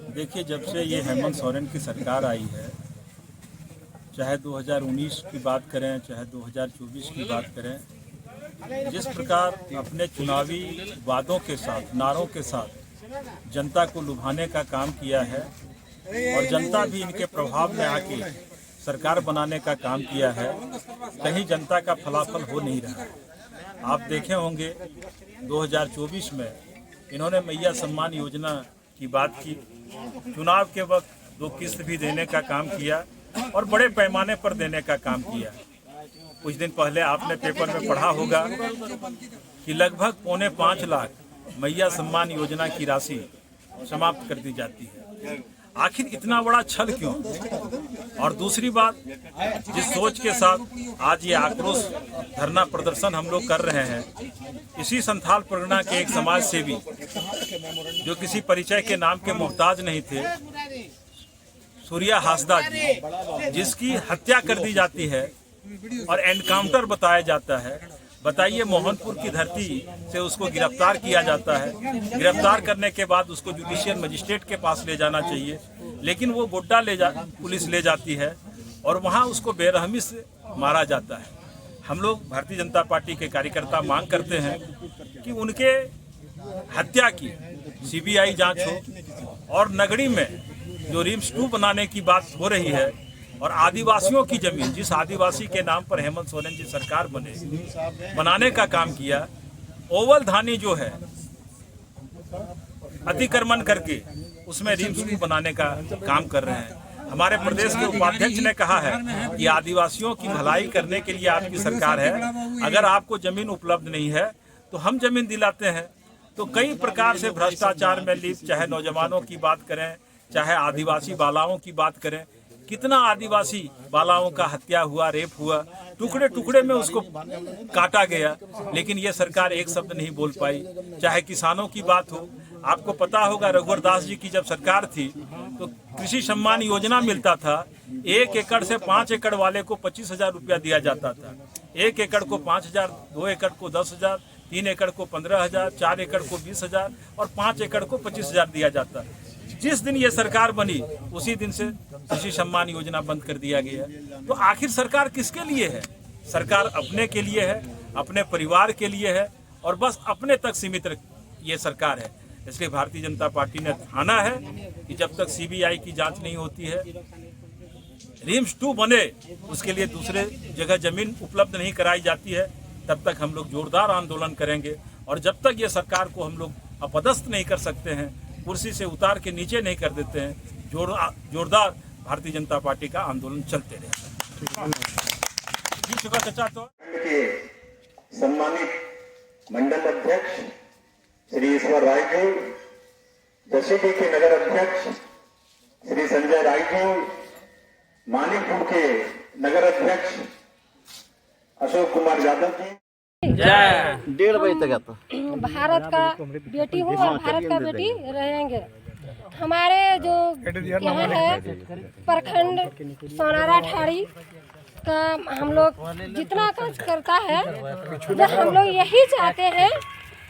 देखिए, जब से ये हेमंत सोरेन की सरकार आई है, चाहे 2019 की बात करें, चाहे 2024 की बात करें, जिस प्रकार अपने चुनावी वादों के साथ, नारों के साथ जनता को लुभाने का काम किया है और जनता भी इनके प्रभाव में आके सरकार बनाने का काम किया है, कहीं जनता का फलाफल हो नहीं रहा है। आप देखे होंगे 2024 में इन्होंने मैया सम्मान योजना की बात की, चुनाव के वक्त 2 किस्त भी देने का काम किया और बड़े पैमाने पर देने का काम किया। कुछ दिन पहले आपने पेपर में पढ़ा होगा कि लगभग 4.25 लाख मैया सम्मान योजना की राशि समाप्त कर दी जाती है। आखिर इतना बड़ा छल क्यों? और दूसरी बात, जिस सोच के साथ आज ये आक्रोश धरना प्रदर्शन हम लोग कर रहे हैं, इसी संथाल परगना के एक समाज सेवी जो किसी परिचय के नाम के मोहताज नहीं थे, सूर्या हासदा जी, जिसकी हत्या कर दी जाती है और एनकाउंटर बताया जाता है। बताइए, मोहनपुर की धरती से उसको गिरफ्तार किया जाता है, गिरफ्तार करने के बाद उसको जुडिशियल मजिस्ट्रेट के पास ले जाना चाहिए, लेकिन वो गोड्डा पुलिस ले जाती है और वहाँ उसको बेरहमी से मारा जाता है। हम लोग भारतीय जनता पार्टी के कार्यकर्ता मांग करते हैं कि उनके हत्या की CBI जांच हो और नगरी में जो रिम्स 2 बनाने की बात हो रही है और आदिवासियों की जमीन, जिस आदिवासी के नाम पर हेमंत सोरेन जी सरकार बनाने का काम किया, ओवल धानी जो है अतिक्रमण करके उसमें रिम्स 2 बनाने का काम कर रहे हैं। हमारे प्रदेश के उपाध्यक्ष ने कहा है कि आदिवासियों की भलाई करने के लिए आपकी सरकार है, अगर आपको जमीन उपलब्ध नहीं है तो हम जमीन दिलाते हैं। तो कई प्रकार से भ्रष्टाचार में लिप्त, चाहे नौजवानों की बात करें, चाहे आदिवासी बालाओं की बात करें, कितना आदिवासी बालाओं का हत्या हुआ, रेप हुआ, टुकड़े टुकड़े में उसको काटा गया, लेकिन ये सरकार एक शब्द नहीं बोल पाई। चाहे किसानों की बात हो, आपको पता होगा रघुवर दास जी की जब सरकार थी तो कृषि सम्मान योजना मिलता था। 1 एकड़ से 5 एकड़ वाले को 25,000 रुपया दिया जाता था, 1 एकड़ को 5,000, 2 एकड़ को 10,000, 3 एकड़ को 15,000, 4 एकड़ को 20,000 और 5 एकड़ को 25,000 दिया जाता। जिस दिन ये सरकार बनी उसी दिन से कृषि सम्मान योजना बंद कर दिया गया। तो आखिर सरकार किसके लिए है? सरकार अपने के लिए है, अपने परिवार के लिए है और बस अपने तक सीमित ये सरकार है। इसलिए भारतीय जनता पार्टी ने ठाना है कि जब तक CBI की जांच नहीं होती है, रिम्स 2 बने, उसके लिए दूसरे जगह जमीन उपलब्ध नहीं कराई जाती है, तब तक हम लोग जोरदार आंदोलन करेंगे। और जब तक ये सरकार को हम लोग अपदस्थ नहीं कर सकते हैं, कुर्सी से उतार के नीचे नहीं कर देते हैं, जोरदार भारतीय जनता पार्टी का आंदोलन चलते रहेगा। सम्मानित मंडल अध्यक्ष श्री ईश्वर राय जी, जसीडीह के नगर अध्यक्ष श्री संजय राय जी, मानिकपुर के नगर अध्यक्ष अशोक कुमार यादव जी। 1:30 बजे तक आता। भारत का बेटी हूँ और भारत का बेटी रहेंगे। हमारे जो यहाँ है प्रखंड सोनारा ठाड़ी का हम लोग जितना कार्य करता है, जो हम लोग यही चाहते हैं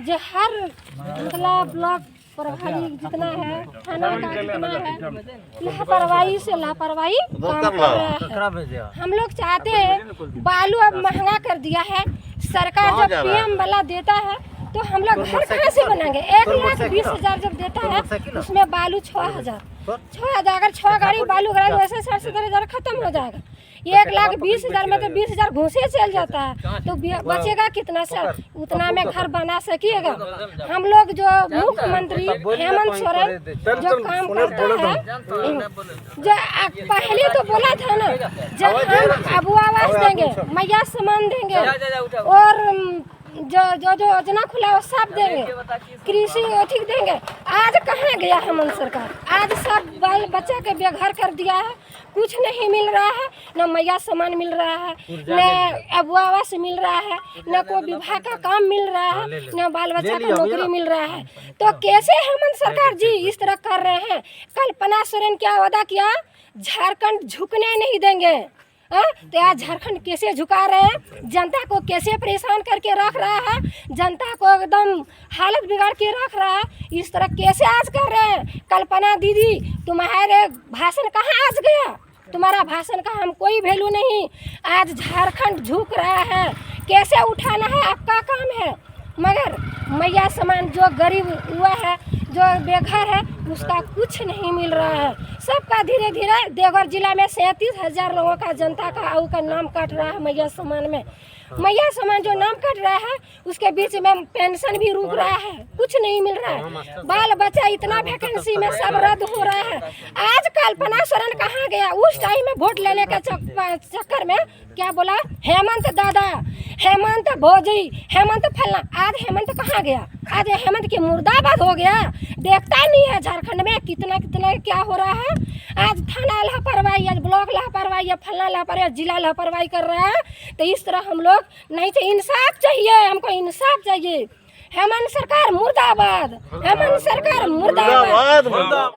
जो हर मतलब ब्लॉक प्रभारी जितना है, थाना का जितना है, लापरवाही से लापरवाही काम कर रहा है। हम लोग चाहते हैं, बालू अब महंगा कर दिया है सरकार, जब PM वाला देता है तो हम लोग घर कहाँ से बनाएंगे? 1,20,000 जब देता है उसमें बालू 6,000, अगर 6 गाड़ी बालू गाड़ी वैसे 60,000 खत्म हो जाएगा। 1,20,000 में तो 20,000 घूसे चल जाता है, तो बचेगा कितना सर? उतना में घर बना सकिएगा? हम लोग जो मुख्यमंत्री हेमंत सोरेन जो काम करता है, जो पहले तो बोला था ना, जब हम अबू आवास देंगे, मैया सम्मान देंगे और जो योजना खुला वो सब देंगे, कृषि अधिक देंगे। आज कहाँ गया हेमंत सरकार? आज सब बाल बच्चा के बेघर कर दिया है, कुछ नहीं मिल रहा है, न मैया सम्मान मिल रहा है, न अबुआ आवास मिल रहा है, न कोई विभाग का काम मिल रहा है, न बाल बच्चा का नौकरी मिल रहा है। तो कैसे हेमंत सरकार जी इस तरह कर रहे हैं? कल्पना सोरेन क्या वादा किया? झारखंड झुकने नहीं देंगे, तो आज झारखंड कैसे झुका रहे हैं, जनता को कैसे परेशान करके रख रहा है, जनता को एकदम हालत बिगाड़ के रख रहा है। इस तरह कैसे आज कर रहे हैं। कल्पना दीदी, तुम्हारे भाषण कहाँ आज गया, तुम्हारा भाषण का हम कोई वैल्यू नहीं। आज झारखंड झुक रहा है, कैसे उठाना है आपका काम है। मगर मैया समान जो गरीब हुआ है, जो बेघर है, उसका कुछ नहीं मिल रहा है। सबका धीरे धीरे देवघर जिला में 37,000 लोगों का जनता का आयु का नाम कट रहा है। मैया समान में मैया समान जो नाम कट रहा है, उसके बीच में पेंशन भी रुक रहा है, कुछ नहीं मिल रहा है। बाल बच्चा इतना वैकेंसी में सब रद्द हो रहा है। आज कल्पना सोरेन कहाँ गया। उस टाइम में वोट लेने के चक्कर में क्या बोला, हेमंत दादा, हेमंत भौजी, हेमंत फलना। आज हेमंत कहाँ गया। आज हेमंत की मुर्दाबाद हो गया। देखता नहीं है झारखंड में कितना कितना क्या हो रहा है। आज थाना लापरवाही, आज ब्लॉक लापरवाही, फलना लापरवाही, जिला लापरवाही कर रहा है। तो इस तरह हम लोग नहीं चाहिए। इंसाफ चाहिए, हमको इंसाफ चाहिए। हेमंत सरकार मुर्दाबाद, हेमंत सरकार मुर्दाबाद।